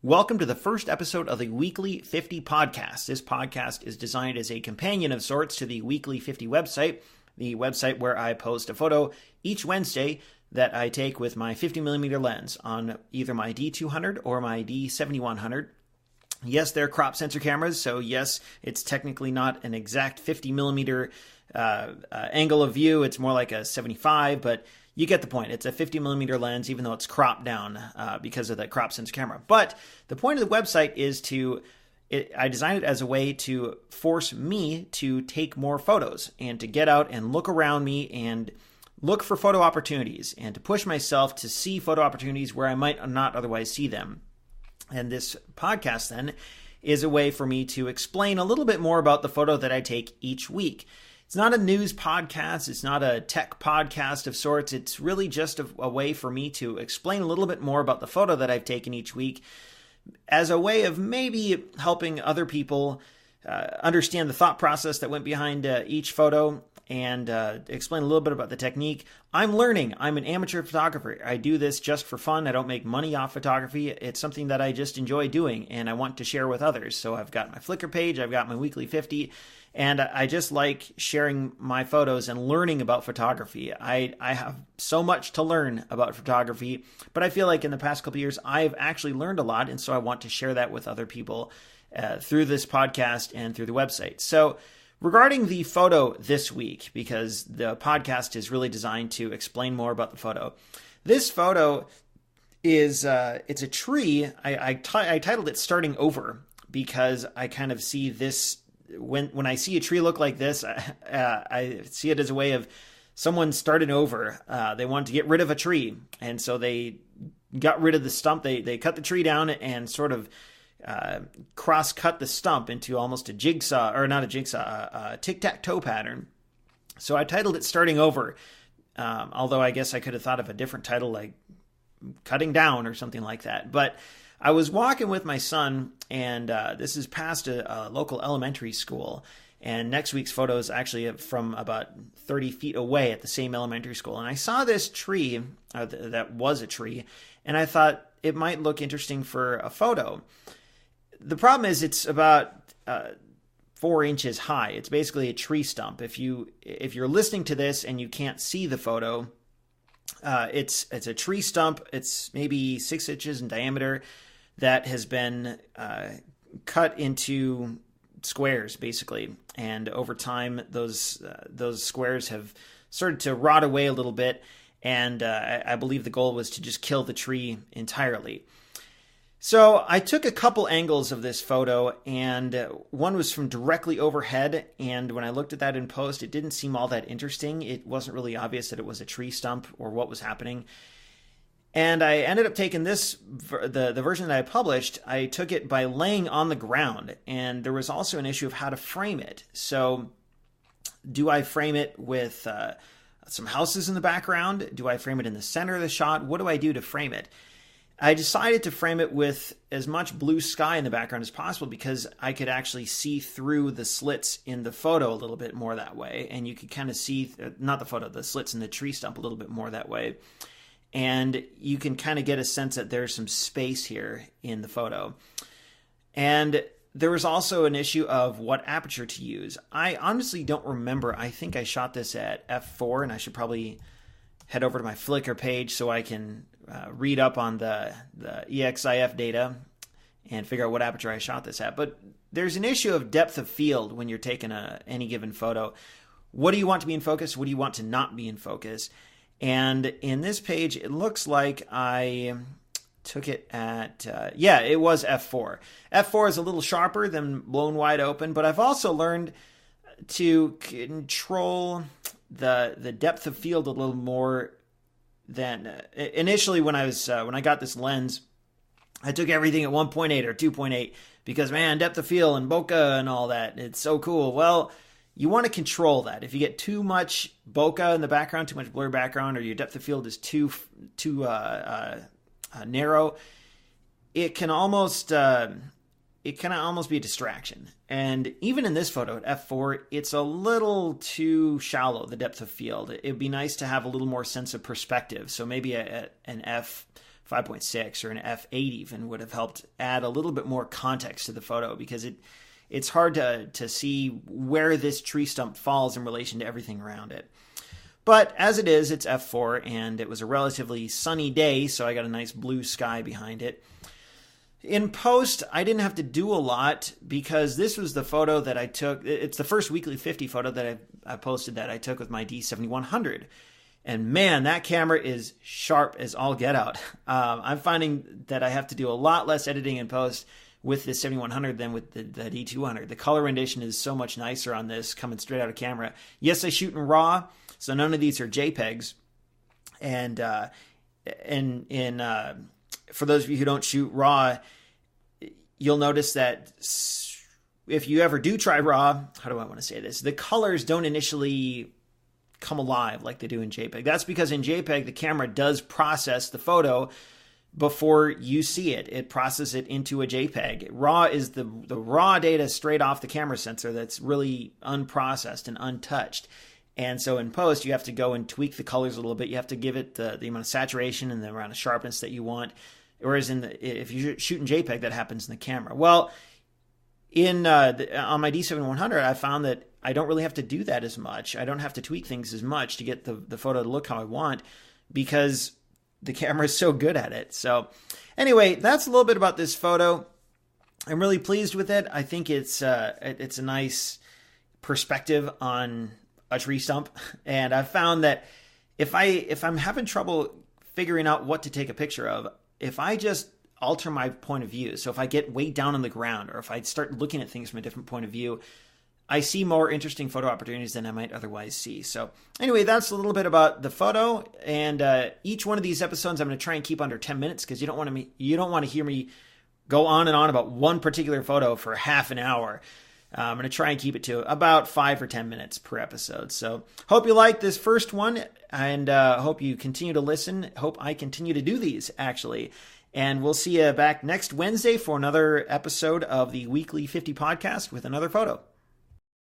Welcome to the first episode of the Weekly 50 podcast. This podcast is designed as a companion of sorts to the Weekly 50 website, the website where I post a photo each Wednesday that I take with my 50mm lens on either my D200 or my D7100. Yes, they're crop sensor cameras, so yes, it's technically not an exact 50mm angle of view. It's more like a 75, but you get the point. It's a 50mm lens, even though it's cropped down because of the crop sensor camera. But the point of the website is I designed it as a way to force me to take more photos and to get out and look around me and look for photo opportunities and to push myself to see photo opportunities where I might not otherwise see them. And this podcast then is a way for me to explain a little bit more about the photo that I take each week. It's not a news podcast. It's not a tech podcast of sorts. It's really just a way for me to explain a little bit more about the photo that I've taken each week as a way of maybe helping other people understand the thought process that went behind each photo and explain a little bit about the technique. I'm learning. I'm an amateur photographer. I do this just for fun. I don't make money off photography. It's something that I just enjoy doing and I want to share with others. So I've got my Flickr page. I've got my Weekly 50. And I just like sharing my photos and learning about photography. I have so much to learn about photography, but I feel like in the past couple of years, I've actually learned a lot. And so I want to share that with other people through this podcast and through the website. So regarding the photo this week, because the podcast is really designed to explain more about the photo. This photo is, it's a tree. I titled it Starting Over because I kind of see this when I see a tree look like this, I see it as a way of someone starting over. They wanted to get rid of a tree, and so they got rid of the stump. They cut the tree down and sort of cross-cut the stump into almost a jigsaw, or not a jigsaw, a tic-tac-toe pattern. So I titled it Starting Over, although I guess I could have thought of a different title like Cutting Down or something like that. But I was walking with my son, and this is past a local elementary school, and next week's photo is actually from about 30 feet away at the same elementary school. And I saw this tree, that was a tree, and I thought it might look interesting for a photo. The problem is it's about 4 inches high. It's basically a tree stump. If you're listening to this and you can't see the photo, it's a tree stump. It's maybe 6 inches in diameter that has been cut into squares, basically. And over time, those squares have started to rot away a little bit. And I believe the goal was to just kill the tree entirely. So I took a couple angles of this photo, and one was from directly overhead. And when I looked at that in post, it didn't seem all that interesting. It wasn't really obvious that it was a tree stump or what was happening. And I ended up taking the version that I published, I took it by laying on the ground. And there was also an issue of how to frame it. So do I frame it with some houses in the background? Do I frame it in the center of the shot? What do I do to frame it? I decided to frame it with as much blue sky in the background as possible because I could actually see through the slits in the photo a little bit more that way. And you could kind of see, not the photo, the slits in the tree stump a little bit more that way. And you can kind of get a sense that there's some space here in the photo. And there was also an issue of what aperture to use. I honestly don't remember. I think I shot this at f4, and I should probably head over to my Flickr page so I can read up on the EXIF data and figure out what aperture I shot this at. But there's an issue of depth of field when you're taking any given photo. What do you want to be in focus? What do you want to not be in focus? And in this page, it looks like I took it at, it was f4. F4 is a little sharper than blown wide open, but I've also learned to control the depth of field a little more than initially when I got this lens. I took everything at 1.8 or 2.8 because, man, depth of field and bokeh and all that, it's so cool. Well, you want to control that. If you get too much bokeh in the background, too much blur background, or your depth of field is too narrow, it can almost be a distraction. And even in this photo at f4, it's a little too shallow, the depth of field. It'd be nice to have a little more sense of perspective. So maybe an 5.6 or an f8 even would have helped add a little bit more context to the photo, because it's hard to see where this tree stump falls in relation to everything around it. But as it is, it's f4, and it was a relatively sunny day, so I got a nice blue sky behind it. In post, I didn't have to do a lot, because this was the photo that I took. It's the first Weekly 50 photo that I posted that I took with my D7100. And man, that camera is sharp as all get out. I'm finding that I have to do a lot less editing in post with the 7100 than with the D200. The color rendition is so much nicer on this, coming straight out of camera. Yes, I shoot in RAW, so none of these are JPEGs. And for those of you who don't shoot RAW, you'll notice that if you ever do try RAW, how do I want to say this? The colors don't initially come alive like they do in JPEG. That's because in JPEG, the camera does process the photo before you see it. It processes it into a JPEG. RAW is the raw data straight off the camera sensor that's really unprocessed and untouched. And so in post, you have to go and tweak the colors a little bit. You have to give it the amount of saturation and the amount of sharpness that you want. Whereas if you shoot in JPEG, that happens in the camera. Well, on my D7100, I found that I don't really have to do that as much. I don't have to tweak things as much to get the photo to look how I want, because the camera is so good at it. So anyway, that's a little bit about this photo. I'm really pleased with it. I think it's a nice perspective on a tree stump. And I've found that if I'm having trouble figuring out what to take a picture of, if I just alter my point of view, so if I get way down on the ground, or if I start looking at things from a different point of view, I see more interesting photo opportunities than I might otherwise see. So anyway, that's a little bit about the photo. And each one of these episodes, I'm going to try and keep under 10 minutes, because you don't want to hear me go on and on about one particular photo for half an hour. I'm going to try and keep it to about 5 or 10 minutes per episode. So hope you like this first one, and hope you continue to listen. Hope I continue to do these, actually. And we'll see you back next Wednesday for another episode of the Weekly 50 podcast with another photo.